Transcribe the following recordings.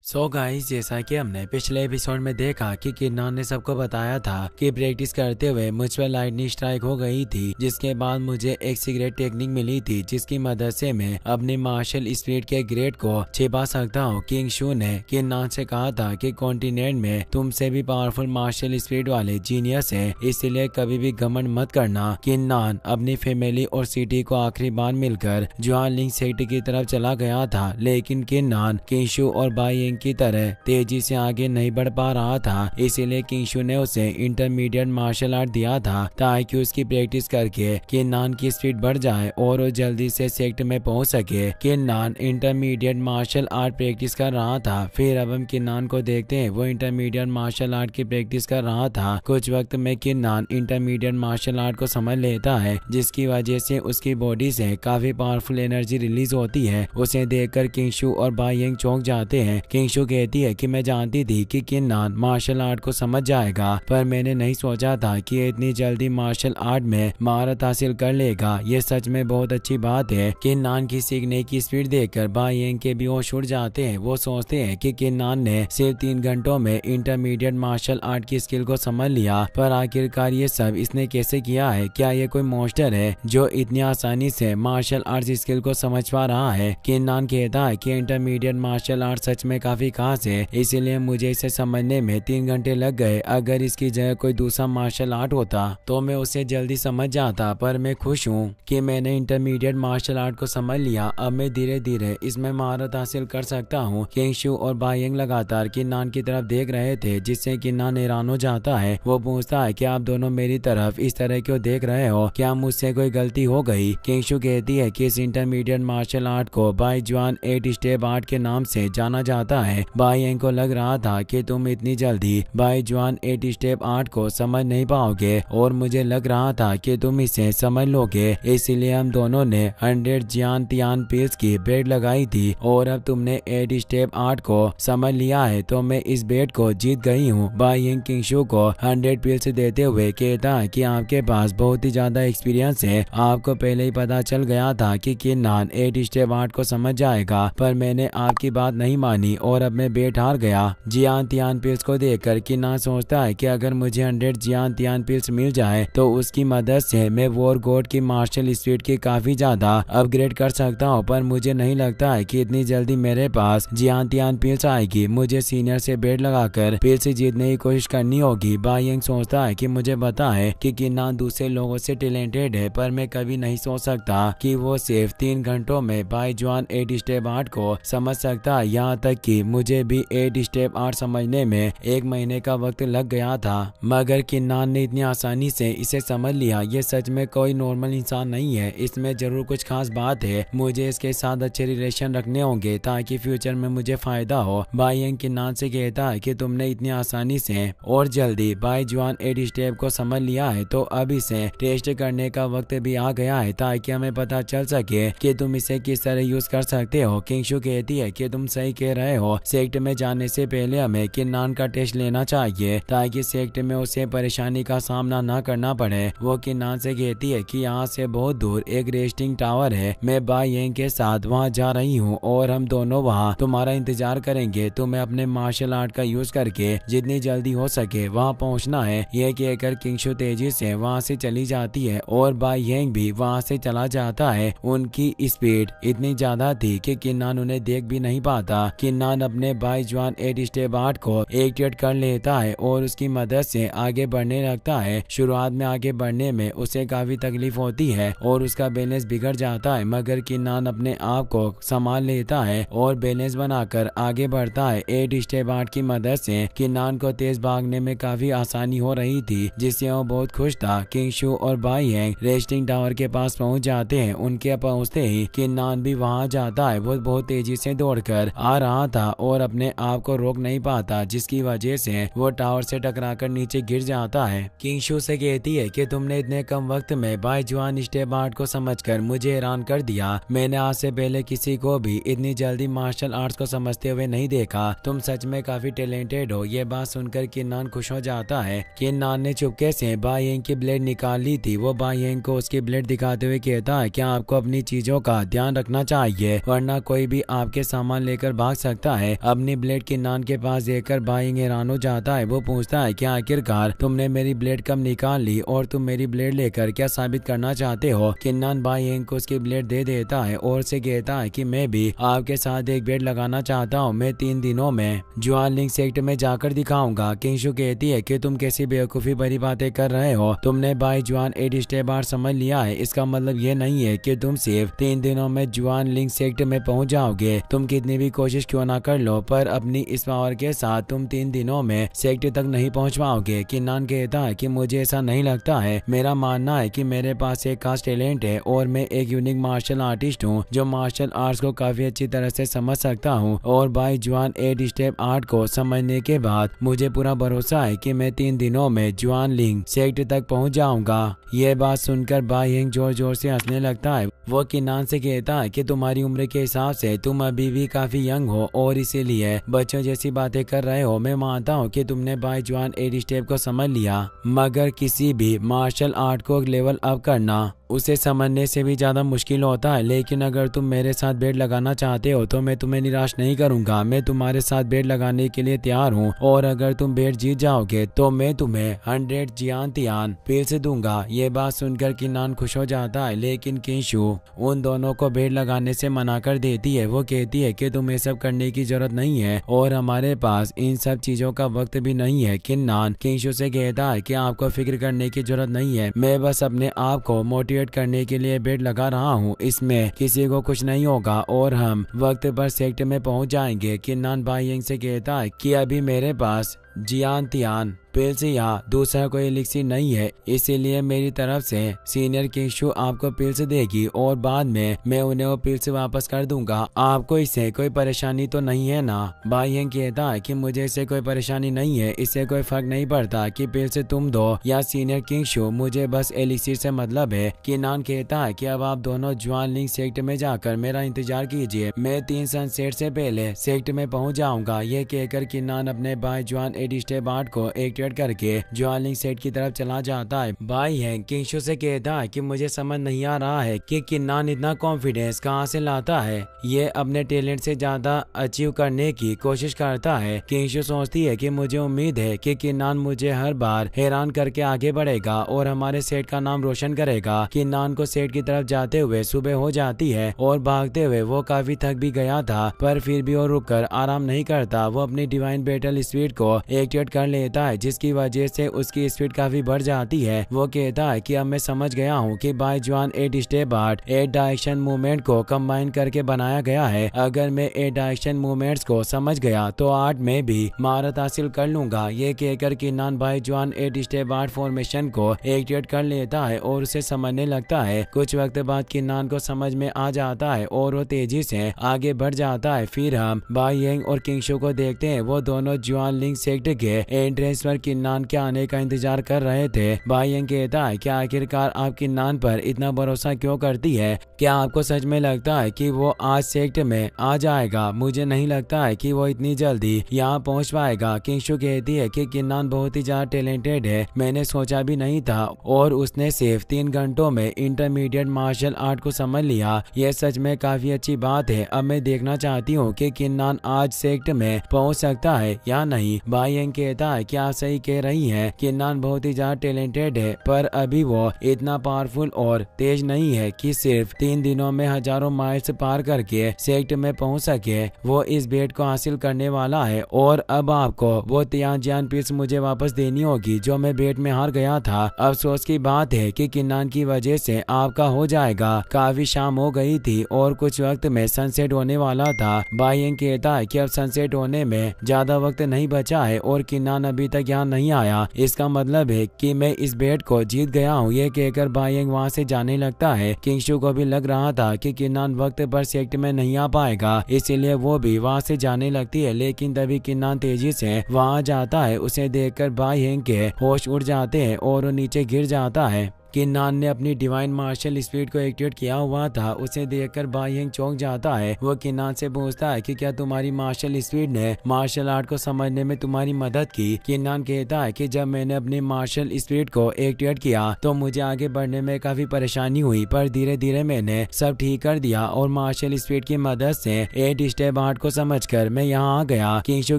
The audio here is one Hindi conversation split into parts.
सो गाइस, जैसा कि हमने पिछले एपिसोड में देखा कि किन्नर ने सबको बताया था कि प्रैक्टिस करते हुए मुझ पर लाइटनिंग स्ट्राइक हो गई थी, जिसके बाद मुझे एक सीक्रेट टेक्निक मिली थी जिसकी मदद से मैं अपने मार्शल स्पीड के ग्रेड को छिपा सकता हूँ। किंग शू ने किन्नर से कहा था कि कॉन्टिनेंट में तुमसे भी पावरफुल मार्शल स्पीड वाले जीनियस है, इसलिए कभी भी घमंड मत करना। किन्नर अपनी फैमिली और सिटी को आखिरी बार मिलकर जुआन लिंग सेक्ट की तरफ चला गया था, लेकिन किन्नर किंग शू और बाई की तरह तेजी से आगे नहीं बढ़ पा रहा था। इसीलिए किंगशू ने उसे इंटरमीडिएट मार्शल आर्ट दिया था ताकि उसकी प्रैक्टिस करके किन्नर की स्पीड बढ़ जाए और वो जल्दी से सेक्ट में पहुंच सके। किन्नर इंटरमीडिएट मार्शल आर्ट प्रैक्टिस कर रहा था। फिर अब हम किन्नर को देखते हैं, वो इंटरमीडिएट मार्शल आर्ट की प्रैक्टिस कर रहा था। कुछ वक्त में किन्नर इंटरमीडिएट मार्शल आर्ट को समझ लेता है, जिसकी वजह से उसकी बॉडी से काफी पावरफुल एनर्जी रिलीज होती है। उसे देखकर किंगशू और बाइयंग चौंक जाते हैं। किंगशू कहती है कि मैं जानती थी कि किन्नर मार्शल आर्ट को समझ जाएगा, पर मैंने नहीं सोचा था कि इतनी जल्दी मार्शल आर्ट में महारत हासिल कर लेगा। ये सच में बहुत अच्छी बात है। किन्नर की सीखने की स्पीड देखकर बाइयंग के भी होश उड़ जाते हैं। वो सोचते हैं कि किन्नर ने सिर्फ 3 घंटों में इंटरमीडिएट मार्शल आर्ट की स्किल को समझ लिया, पर आखिरकार ये सब इसने कैसे किया है? क्या ये कोई मॉन्स्टर है जो इतनी आसानी से मार्शल आर्ट स्किल को समझ पा रहा है? किन्नर कहता है कि इंटरमीडिएट मार्शल आर्ट सच में काफी खास है, इसलिए मुझे इसे समझने में 3 घंटे लग गए। अगर इसकी जगह कोई दूसरा मार्शल आर्ट होता तो मैं उसे जल्दी समझ जाता, पर मैं खुश हूँ कि मैंने इंटरमीडिएट मार्शल आर्ट को समझ लिया। अब मैं धीरे धीरे इसमें महारत हासिल कर सकता हूँ। किंगशू और बाइयंग लगातार किन्नर की तरफ देख रहे थे, जिससे किन्नर हैरान हो जाता है। वो पूछता है कि आप दोनों मेरी तरफ इस तरह क्यों देख रहे हो? क्या मुझसे कोई गलती हो गई? किंगशू कहती है कि इस इंटरमीडिएट मार्शल आर्ट को बाई जुआन 8 स्टेप आर्ट के नाम से जाना जाता है। बाइयंग को लग रहा था कि तुम इतनी जल्दी बाई जुआन 8 स्टेप आर्ट को समझ नहीं पाओगे, और मुझे लग रहा था कि तुम इसे समझ लोगे। इसलिए हम दोनों ने 100 जियान तियान पील्स की बेट लगाई थी, और अब तुमने 8 स्टेप आर्ट को समझ लिया है तो मैं इस बेट को जीत गई हूँ। बाइयंग किंगशू को 100 पील्स देते हुए कहता है कि आपके पास बहुत ही ज्यादा एक्सपीरियंस है। आपको पहले ही पता चल गया था कि किन्नर 8 स्टेप आर्ट को समझ जाएगा, पर मैंने आपकी बात नहीं मानी और अब मैं बेट हार गया। जियान तियान पिल्स को देखकर किन्नर सोचता है कि अगर मुझे 100 जियान तियान पिल्स मिल जाए तो उसकी मदद से मैं वॉर गॉड की मार्शल स्पीड की काफी ज्यादा अपग्रेड कर सकता हूँ, पर मुझे नहीं लगता है कि इतनी जल्दी मेरे पास जियान तियान पिल्स आएगी। मुझे सीनियर से बेट लगाकर पिल्स जीतने की कोशिश करनी होगी। बाइयंग सोचता है कि मुझे पता है कि किन्नर दूसरे लोगों से टैलेंटेड है, पर मैं कभी नहीं सोच सकता कि वो सिर्फ 3 घंटों में बाई जुआन 8 स्टेप आर्ट को समझ सकता है। यहाँ तक कि मुझे भी 8 स्टेप आर्ट समझने में 1 महीने का वक्त लग गया था, मगर किन्नर ने इतनी आसानी से इसे समझ लिया। ये सच में कोई नॉर्मल इंसान नहीं है, इसमें जरूर कुछ खास बात है। मुझे इसके साथ अच्छे रिलेशन रखने होंगे ताकि फ्यूचर में मुझे फायदा हो। बाइयंग किन्नर से कहता है कि तुमने इतनी आसानी से और जल्दी बाई जुआन 8 स्टेप को समझ लिया है, तो अब इसे टेस्ट करने का वक्त भी आ गया है ताकि हमें पता चल सके कि तुम इसे किस तरह यूज कर सकते हो। किंगशू कहती है कि तुम सही कह रहे हो, सेक्ट में जाने से पहले हमें किन्नर का टेस्ट लेना चाहिए ताकि सेक्ट में उसे परेशानी का सामना न करना पड़े। वो किन्नर से कहती है कि यहाँ से बहुत दूर एक रेस्टिंग टावर है, मैं बाइयंग के साथ वहाँ जा रही हूँ और हम दोनों वहाँ तुम्हारा इंतजार करेंगे। तुम्हें अपने मार्शल आर्ट का यूज करके जितनी जल्दी हो सके वहाँ पहुँचना है। यह कहकर किंगशू तेजी से वहाँ से चली जाती है और बाइयंग भी वहाँ से चला जाता है। उनकी स्पीड इतनी ज्यादा थी कि किन्नर उन्हें देख भी नहीं पाता। किन्नर अपने बाई जुआन 8 स्टेप आर्ट को एक्टिवेट कर लेता है और उसकी मदद से आगे बढ़ने लगता है। शुरुआत में आगे बढ़ने में उसे काफी तकलीफ होती है और उसका बैलेंस बिगड़ जाता है, मगर किन्नर अपने आप को संभाल लेता है और बैलेंस बनाकर आगे बढ़ता है। 8 स्टेप आर्ट की मदद से किन्नर को तेज भागने में काफी आसानी हो रही थी, जिससे वो बहुत खुश था। किंगशू और बाइयंग रेस्टिंग टावर के पास पहुंच जाते हैं। उनके पहुंचते ही किन्नर भी वहां जाता है। वो बहुत तेजी से दौड़कर आ रहा था और अपने आप को रोक नहीं पाता, जिसकी वजह से वो टावर से टकराकर नीचे गिर जाता है। किंगशू से कहती है कि तुमने इतने कम वक्त में बाई जुआन स्टेप आर्ट को समझकर मुझे हैरान कर दिया। मैंने आज से पहले किसी को भी इतनी जल्दी मार्शल आर्ट्स को समझते हुए नहीं देखा। तुम सच में काफी टैलेंटेड हो। ये बात सुनकर किन्नर खुश हो जाता है। किन्नर ने चुपके से बाइयंग की ब्लेड निकाल ली थी। वो बाइयंग को उसकी ब्लेड दिखाते हुए कहता है कि आपको अपनी चीजों का ध्यान रखना चाहिए, वरना कोई भी आपके सामान लेकर भाग सकता आता है। अपनी ब्लेड किन्नान के पास देखकर बाइंग हैरान हो जाता है। वो पूछता है कि आखिरकार तुमने मेरी ब्लेड कब निकाल ली और तुम मेरी ब्लेड लेकर क्या साबित करना चाहते हो। किन्नान बाइंग को उसकी ब्लेड दे देता है और उसे कहता है कि मैं भी आपके साथ एक ब्लेड लगाना चाहता हूँ। मैं 3 दिनों में जुआनलिंग सेक्टर में जाकर दिखाऊंगा। किंगशु कहती है कि तुम कैसी बेवकूफी भरी बातें कर रहे हो। तुमने बाई जुआन 8 स्टेप आर्ट समझ लिया है। इसका मतलब ये नहीं है कि तुम सिर्फ 3 दिनों में जुआनलिंग सेक्टर में पहुंच जाओगे। तुम कितनी भी कोशिश क्यों ना कर लो, पर अपनी इस पावर के साथ तुम 3 दिनों में सेक्टर तक नहीं पहुंच पाओगे। किन्नान कहता है कि मुझे ऐसा नहीं लगता है। मेरा मानना है कि मेरे पास एक खास टैलेंट है और मैं एक यूनिक मार्शल आर्टिस्ट हूँ जो मार्शल आर्ट्स को काफी अच्छी तरह से समझ सकता हूँ। और बाई जुआन 8 स्टेप आर्ट को समझने के बाद मुझे पूरा भरोसा है कि मैं 3 दिनों में जुआनलिंग सेक्टर तक पहुंच जाऊंगा। ये बात सुनकर बाई हिंग जोर जोर से हंसने लगता है। वो किन्नान से कहता है कि तुम्हारी उम्र के हिसाब से तुम अभी भी काफी यंग हो और इसीलिए बच्चों जैसी बातें कर रहे हो। मैं मानता हूँ कि तुमने बाई जुआन 8 स्टेप को समझ लिया, मगर किसी भी मार्शल आर्ट को लेवल अप करना उसे समझने से भी ज्यादा मुश्किल होता है। लेकिन अगर तुम मेरे साथ बेट लगाना चाहते हो तो मैं तुम्हें निराश नहीं करूंगा। मैं तुम्हारे साथ बेट लगाने के लिए तैयार हूँ और अगर तुम बेट जीत जाओगे तो मैं तुम्हें 100 जियान तियान पेल से दूंगा। ये बात सुनकर किन्नान खुश हो जाता है, लेकिन किंशु उन दोनों को बेट लगाने से मना कर देती है। वो कहती है कि तुम्हें सब करने की जरूरत नहीं है और हमारे पास इन सब चीजों का वक्त भी नहीं है। किन्नान किंशु से कहता है कि आपको फिक्र करने की जरूरत नहीं है, मैं बस अपने आप को मोटिवेट करने के लिए बेट लगा रहा हूँ। इसमें किसी को कुछ नहीं होगा और हम वक्त पर सेक्टर में पहुँच जाएंगे। किन्नान बाइंग से कहता है कि अभी मेरे पास जियान तियान पेल से यहाँ दूसरा कोई एलिक्सिर नहीं है, इसीलिए मेरी तरफ से सीनियर किंगशु आपको पिल से देगी और बाद में मैं उन्हें वो पिल से वापस कर दूंगा। आपको इससे कोई परेशानी तो नहीं है ना। बाइंग कहता है कि मुझे इससे कोई परेशानी नहीं है, इससे कोई फर्क नहीं पड़ता कि पिल से तुम दो या सीनियर किंगशु, मुझे बस एलिक्सिर से मतलब है। किन्नान कहता है कि अब आप दोनों जुआनलिंग सेक्टर में जाकर मेरा इंतजार कीजिए, मैं 3 सनसेट से पहले सेक्टर में पहुंच जाऊंगा। ये कहकर किन्नान अपने बाई जुआन 8 स्टेप आर्ट को एक्टिवेट करके जुआनलिंग सेट की तरफ चला जाता है। बाई हैंग किंगशु से कहता है कि मुझे समझ नहीं आ रहा है कि किन्नान इतना कॉन्फिडेंस कहाँ से लाता है। ये अपने टैलेंट से ज्यादा अचीव करने की कोशिश करता है। किंगशु सोचती है कि मुझे उम्मीद है कि किन्नान मुझे हर बार हैरान करके आगे बढ़ेगा और हमारे सेट का नाम रोशन करेगा। किन्नान को सेट की तरफ जाते हुए सुबह हो जाती है और भागते हुए वो काफी थक भी गया था, पर फिर भी वो रुककर आराम नहीं करता। वो अपनी डिवाइन बैटल स्पीड को एक्टिवेट कर लेता है, जिसकी वजह से उसकी स्पीड काफी बढ़ जाती है। वो कहता है कि अब मैं समझ गया हूँ कि बाई जुआन 8 स्टेप आर्ट 8 डायरेक्शन मूवमेंट को कंबाइन करके बनाया गया है। अगर मैं 8 डायरेक्शन मूवमेंट्स को समझ गया तो आर्ट में भी महारत हासिल कर लूंगा। ये कहकर किन्नान बाई जुआन 8 स्टेप आर्ट फॉर्मेशन को एक्टिवेट कर लेता है और उसे समझने लगता है। कुछ वक्त बाद किन्नान को समझ में आ जाता है और वो तेजी से आगे बढ़ जाता है। फिर हम बाई यंग और किंगशु को देखते हैं। वो दोनों जुआनलिंग सेक्टर के एंट्रेंस पर किन्नान के आने का इंतजार कर रहे थे। बाई यंग कहता है कि आखिरकार आप किन्नान पर इतना भरोसा क्यों करती है? क्या आपको सच में लगता है कि वो आज सेक्टर में आ जाएगा? मुझे नहीं लगता है कि वो इतनी जल्दी यहाँ पहुँच पाएगा। किंगशु कहती है कि किन्नान बहुत ही ज्यादा टैलेंटेड है, मैंने सोचा भी नहीं था और उसने सिर्फ 3 घंटों में इंटरमीडिएट मार्शल आर्ट को समझ लिया। यह सच में काफी अच्छी बात है। अब मैं देखना चाहती हूँ कि किन्नान आज सेक्टर में पहुँच सकता है या नहीं। बाई यंग कहता है कि आप सही कह रही हैं, किन्नान बहुत ही ज्यादा टैलेंटेड है, पर अभी वो इतना पावरफुल और तेज नहीं है कि सिर्फ 3 दिनों में हजारों माइल्स पार करके सेक्टर में पहुंच सके। वो इस बेट को हासिल करने वाला है और अब आपको वो तियान जियान पीस मुझे वापस देनी होगी जो मैं बेट में हार गया था। अफसोस की बात है कि किन्नान की वजह से आपका हो जाएगा। काफी शाम हो गई थी और कुछ वक्त में सनसेट होने वाला था। बाई यंग कहता है कि अब सनसेट होने में ज्यादा वक्त नहीं बचा है और किन्नान अभी तक यहाँ नहीं आया। इसका मतलब है कि मैं इस बेट को जीत गया हूँ। ये कहकर बाई यंग वहाँ से जाने लगता है। किंगशु को भी लग रहा था कि किन्नान वक्त पर सेक्टर में नहीं आ पाएगा, इसीलिए वो भी वहाँ से जाने लगती है। लेकिन तभी किन्नान तेजी से वहाँ जाता है। उसे देखकर बाई यंग के होश उड़ जाते हैं और वो नीचे गिर जाता है। किन्नान ने अपनी डिवाइन मार्शल स्पीड को एक्टिवेट किया हुआ था। उसे देखकर बाइयंग चौंक जाता है। वो किन्नान से पूछता है कि क्या तुम्हारी मार्शल स्पीड ने मार्शल आर्ट को समझने में तुम्हारी मदद की। किन्नान कहता है कि जब मैंने अपनी मार्शल स्पीड को एक्टिवेट किया तो मुझे आगे बढ़ने में काफी परेशानी हुई, पर धीरे धीरे मैंने सब ठीक कर दिया और मार्शल स्पीड की मदद से 8 स्टेप आर्ट को समझकर मैं यहाँ आ गया। किंगशु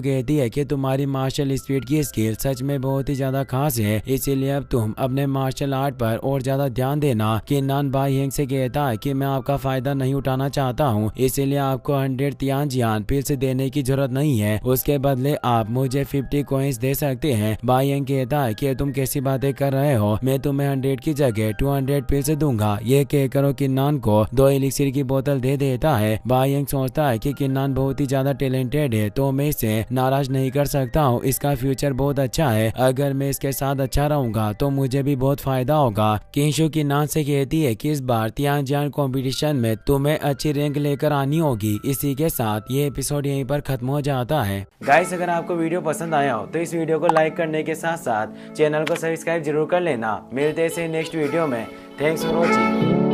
कहती है कि तुम्हारी मार्शल स्पीड की स्किल सच में बहुत ही ज्यादा खास है, इसीलिए अब तुम अपने मार्शल आर्ट पर और ज्यादा ध्यान देना। किन्नान बाइयंग से कहता है कि मैं आपका फायदा नहीं उठाना चाहता हूँ, इसीलिए आपको 100 तियानजियान पिल्स देने की जरूरत नहीं है। उसके बदले आप मुझे 50 कॉइंस दे सकते हैं। बाइयंग कहता है कि तुम कैसी बातें कर रहे हो, मैं तुम्हें 100 की जगह 200 पिल्स दूंगा। ये कहकर किन्नान को 2 एलिक्सिर की बोतल दे देता है। बाइयंग सोचता है कि किन्नान बहुत ही ज्यादा टैलेंटेड है तो मैं इसे नाराज नहीं कर सकता हूँ। इसका फ्यूचर बहुत अच्छा है, अगर मैं इसके साथ अच्छा रहूंगा तो मुझे भी बहुत फायदा होगा। किंगशु किन्नान से कहती है कि इस बार तियानजियान कंपटीशन में तुम्हें अच्छी रैंक लेकर आनी होगी। इसी के साथ ये एपिसोड यहीं पर खत्म हो जाता है। गाइस, अगर आपको वीडियो पसंद आया हो तो इस वीडियो को लाइक करने के साथ साथ चैनल को सब्सक्राइब जरूर कर लेना। मिलते हैं नेक्स्ट वीडियो में। Thanks for watching.